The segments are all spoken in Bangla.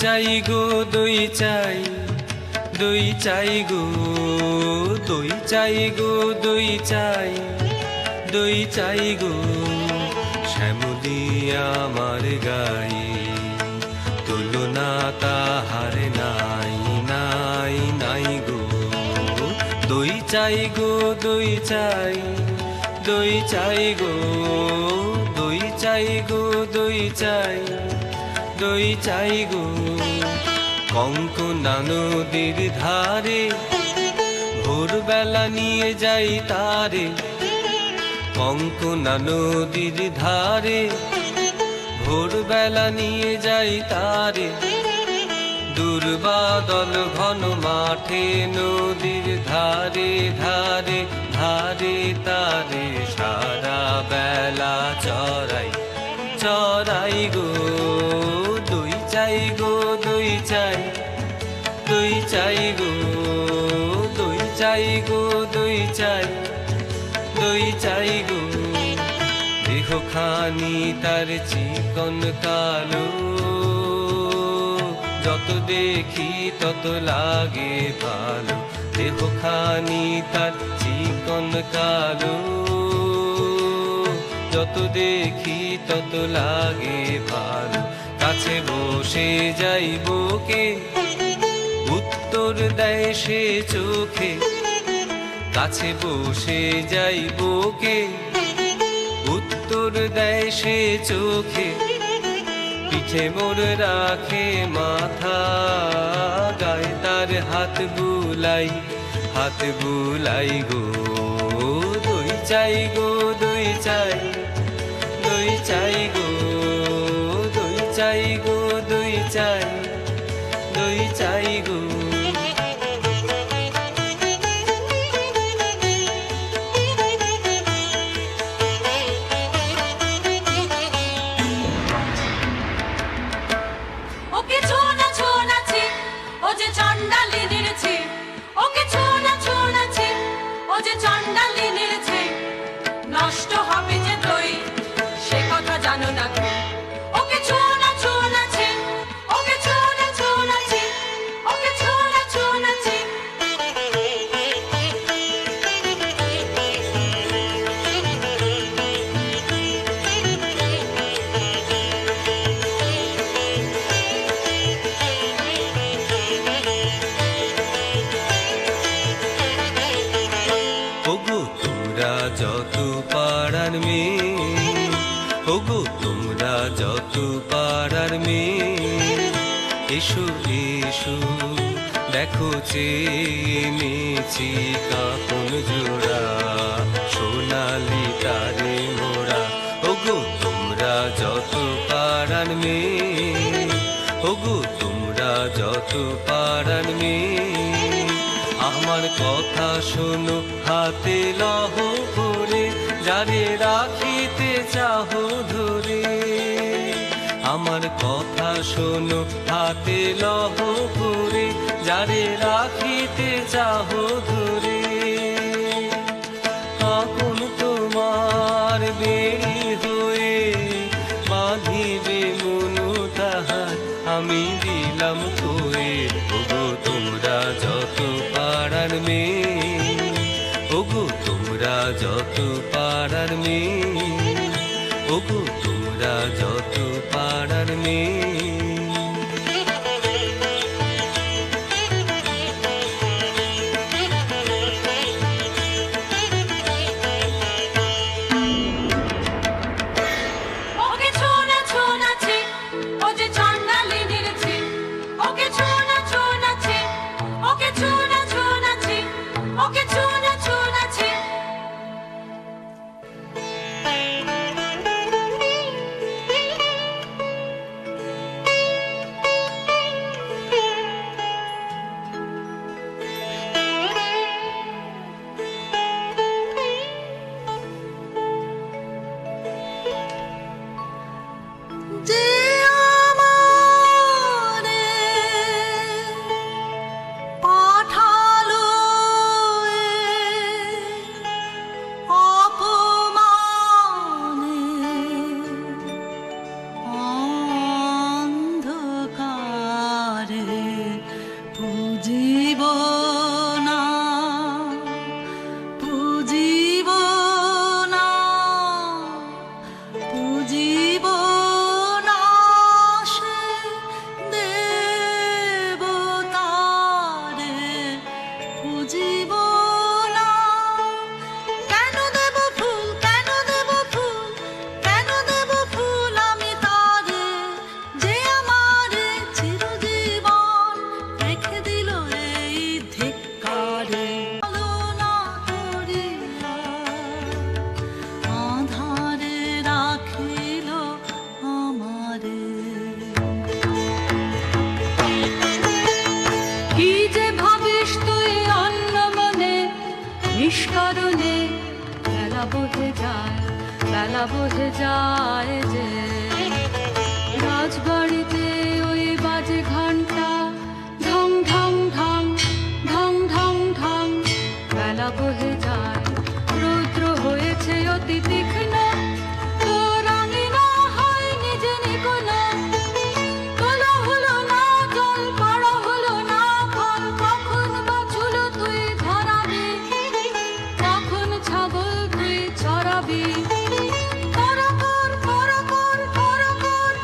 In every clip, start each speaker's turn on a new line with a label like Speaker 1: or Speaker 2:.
Speaker 1: চাই গো দই চাই, দই চাই গো, দই চাই গো, দই চাই, দই চাই গো। শ্যামলী আমার গায়ে তুলনা তাহার নাই, নাই, নাই গো। দই চাই গো, দই চাই, দই চাই গো, দই চাই গো, দই চাই, দই চাই গো। কঙ্কনা নদীর ধারে ভোরবেলা নিয়ে যাই তারে, কঙ্কনা নদীর ধারে ভোরবেলা নিয়ে যাই তারে। দুর্বাদল ঘন মাঠে নদীর ধারে ধারে ধারে তারে সারা বেলা চড়াই, চড়াই গো। দই চাই গো, দই চাই, দই চাই গো, দই চাই গো, দই চাই, দই চাই গো। দেহখানি তার চিকন কালো, যত দেখি তত লাগে ভালো। দেহখানি তার চিকন কালো, যত দেখি তত লাগে ভালো। কাছে বসে যাইব কে, উত্তর দেয় সে চোখে। কাছে বসে যাইব কে, উত্তর দেয় সে চোখে। পিঠে মোর রাখে মাথা, গায়ে তার হাত বুলাই, হাত বুলাই গো। দই চাই গো, দই চাই, দই চাই গো, দই চাই গো, দই চাই, দই চাই গো।
Speaker 2: নষ্ট হবে যে দই, সে কথা জানো না তুমি। ওকে ছোঁয়া না, ছোঁয়া নাছে, ওকে ছোঁয়া না, ছোঁয়া নাছে, ওকে ছোঁয়া না, ছোঁয়া নাছে।
Speaker 1: ওগো তোমরা যত পাড়ার মেয়ে, ওগো তোমরা যত পাড়ার মেয়ে, এসো এসো দেখো চেয়েছি কাপন জোড়া, সোনালি তারে মোড়া। ওগো তোমরা যত পাড়ার মেয়ে, ওগো তোমরা যত পাড়ার মেয়ে, আমার কথা শোনো হাতে লহ করে, যারে রাখিতে চাহো ধরে। আমার কথা শোনো হাতে লহ করে, যারে রাখিতে চাহো ধরে। আপন তোমার বেড়ি হয়ে বাঁধিবে মনু তাহার, আমি দিলাম কয়ে। ওগো তোমরা যত পাড়ার মেয়ে, ওগো তোমরা যত পাড়ার মেয়ে, ওগো তোমরা যত পাড়ার মেয়ে।
Speaker 2: যায়, বেলা বহে যায় যে। রাজবাড়িতে ওই বাজে ঘন্টা, ঢং ঢং ঢং ঢং ঢং ঢং, বেলা বহে যায়। রৌদ্র হয়েছে অতি তীক্ষ্ণ, রাঙিনা হয়নি যে নিকোনো। তোলা হলো না জল, পাড়া হলো না ফল, কখন বাছুলো তুই ধরাবি, কখন ছাগল তুই চড়াবি। করকর করকর করকর,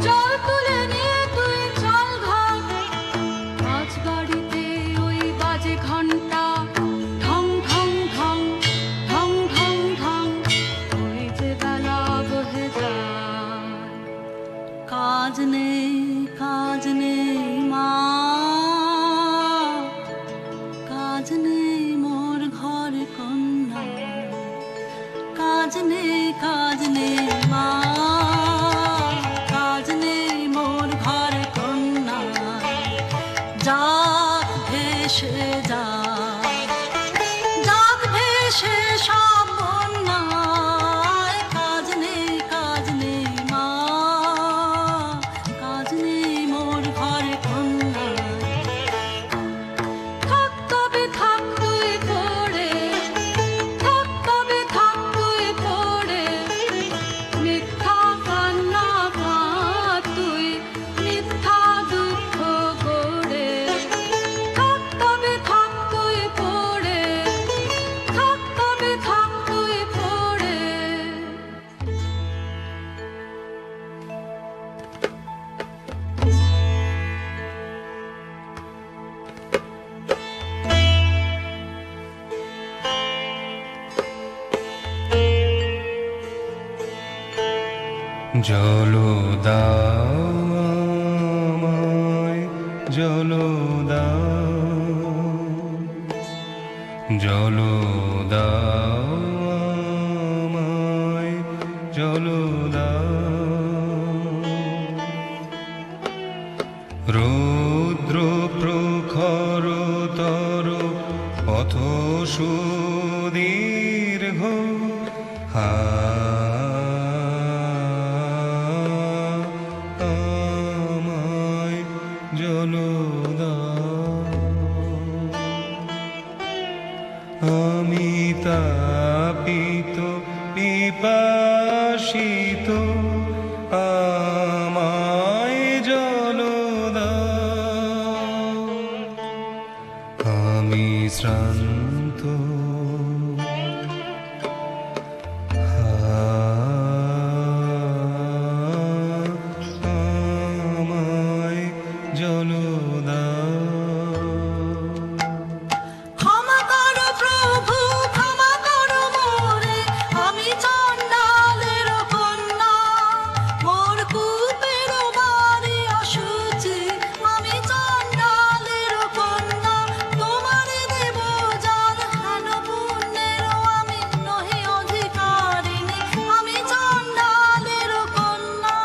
Speaker 2: জল তুলে নিয়ে তুই চল ঘর। রাজবাড়িতে ওই বাজে ঘন্টা, ঢং ঢং ঢং ঢং ঢং ঢং, ওই যে বেলা বহে যায়। কাজ নেই মা, কাজ নেই মোর ঘর কন্যা। কাজ নেই মা, কাজ নেই মোর ঘর কন্যা। যাক ভেসে যায়, যাক ভেসে সব বন্যায়। কাজ নেই মা, কাজ নেই মোর ঘর কন্যা। থাক তবে থাক তুই পড়ে, থাক তবে থাক তুই পড়ে, মিথ্যা কান্না কাঁদ তুই, মিথ্যা দুঃখ গড়ে। থাক তবে থাক তুই পড়ে, থাক তবে থাক তুই পড়ে।
Speaker 1: জল দাও আমায়, জল দাও, জল দাও আমায়, জল দাও। রৌদ্র প্রখরতর পথ সুদীর্ঘ, আমায় জল দাও। আমি তাপিত পিপাসিত, আমায় জল দাও। আমি শ্রান্ত, আমায় জল দাও।
Speaker 2: ক্ষমা করো প্রভু, ক্ষমা করো মোরে, আমি চণ্ডালের কন্যা। মোর কূপের বাড়ি অশুচি, আমি চণ্ডালের কন্যা। তোমারে দেব জল হেন পুণ্যের, আমি নহি অধিকারিণী, আমি চণ্ডালের কন্যা।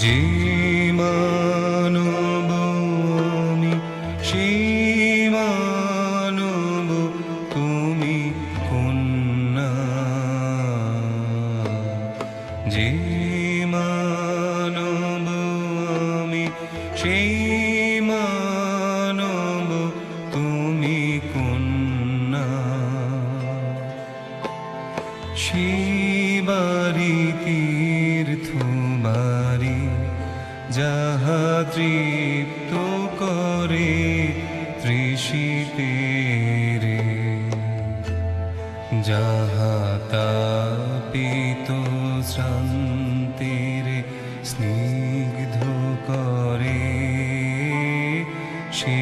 Speaker 1: যে মানব আমি, সেই মানব তুমি কন্যা। যে মানব আমি, সেই মানব তুমি কন্যা। শিবারি তীর্থ বাড়ি, যাহা তৃপ্ত করে তৃষিতের, যাহা তাপিত শ্রান্তির স্নিগ্ধ করে, সে